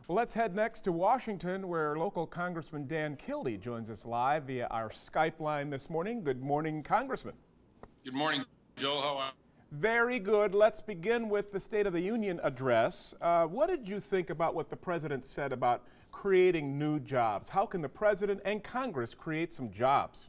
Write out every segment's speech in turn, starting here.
Well, let's head next to Washington, where local Congressman Dan Kildee joins us live via our Skype line this morning. Good morning, Congressman. Good morning, Joel. How are you? Very good. Let's begin with the State of the Union address. What did you think about what the president said about creating new jobs? How can the president and Congress create some jobs?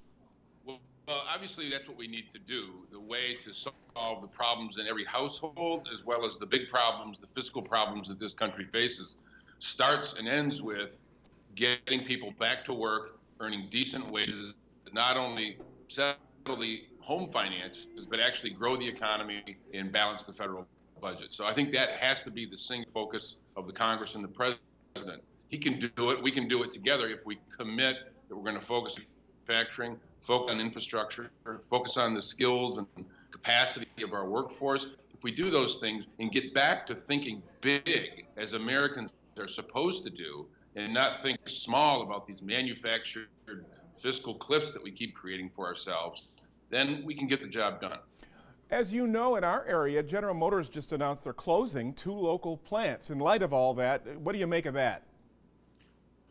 Well, obviously, that's what we need to do. The way to solve the problems in every household, as well as the big problems, the fiscal problems that this country faces, starts and ends with getting people back to work, earning decent wages, not only settle the home finances, but actually grow the economy and balance the federal budget. So I think that has to be the single focus of the Congress and the president. He can do it. We can do it together if we commit that we're going to focus on manufacturing, focus on infrastructure, focus on the skills and capacity of our workforce. If we do those things and get back to thinking big as Americans are supposed to do and not think small about these manufactured fiscal cliffs that we keep creating for ourselves, then we can get the job done. As you know, in our area, General Motors just announced they're closing 2 local plants. In light of all that, what do you make of that?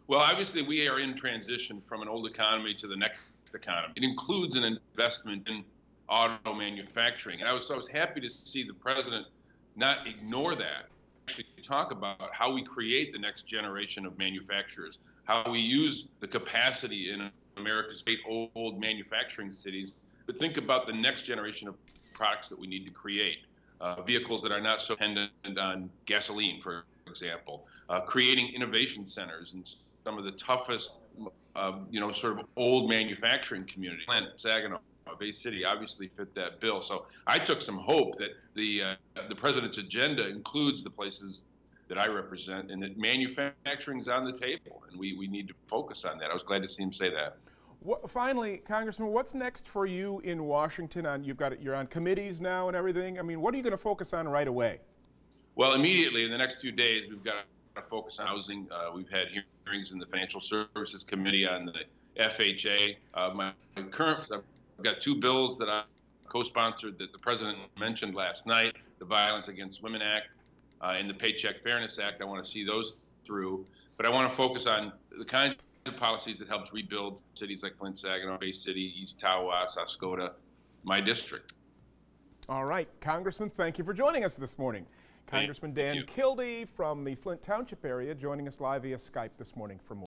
Well, obviously, we are in transition from an old economy to the next economy. It includes an investment in auto manufacturing. And I was happy to see the president not ignore that, actually talk about how we create the next generation of manufacturers, how we use the capacity in America's great old manufacturing cities, but think about the next generation of products that we need to create. Vehicles that are not so dependent on gasoline, for example, creating innovation centers in some of the toughest, sort of old manufacturing communities. Saginaw, Bay City obviously fit that bill. So I took some hope that the president's agenda includes the places that I represent and that manufacturing's on the table, and we need to focus on that. I was glad to see him say that. Finally, Congressman, what's next for you in Washington? You're on committees now and everything. I mean, what are you going to focus on right away? Well, immediately in the next few days, we've got to focus on housing. We've had hearings in the Financial Services Committee on the FHA. I've got 2 bills that I co-sponsored that the president mentioned last night: the Violence Against Women Act and the Paycheck Fairness Act. I want to see those through, but I want to focus on the kinds of policies that helps rebuild cities like Flint, Saginaw, Bay City, East Tawas, Oscoda, my district. All right, Congressman, thank you for joining us this morning. Congressman Dan Kildee from the Flint Township area joining us live via Skype this morning for more.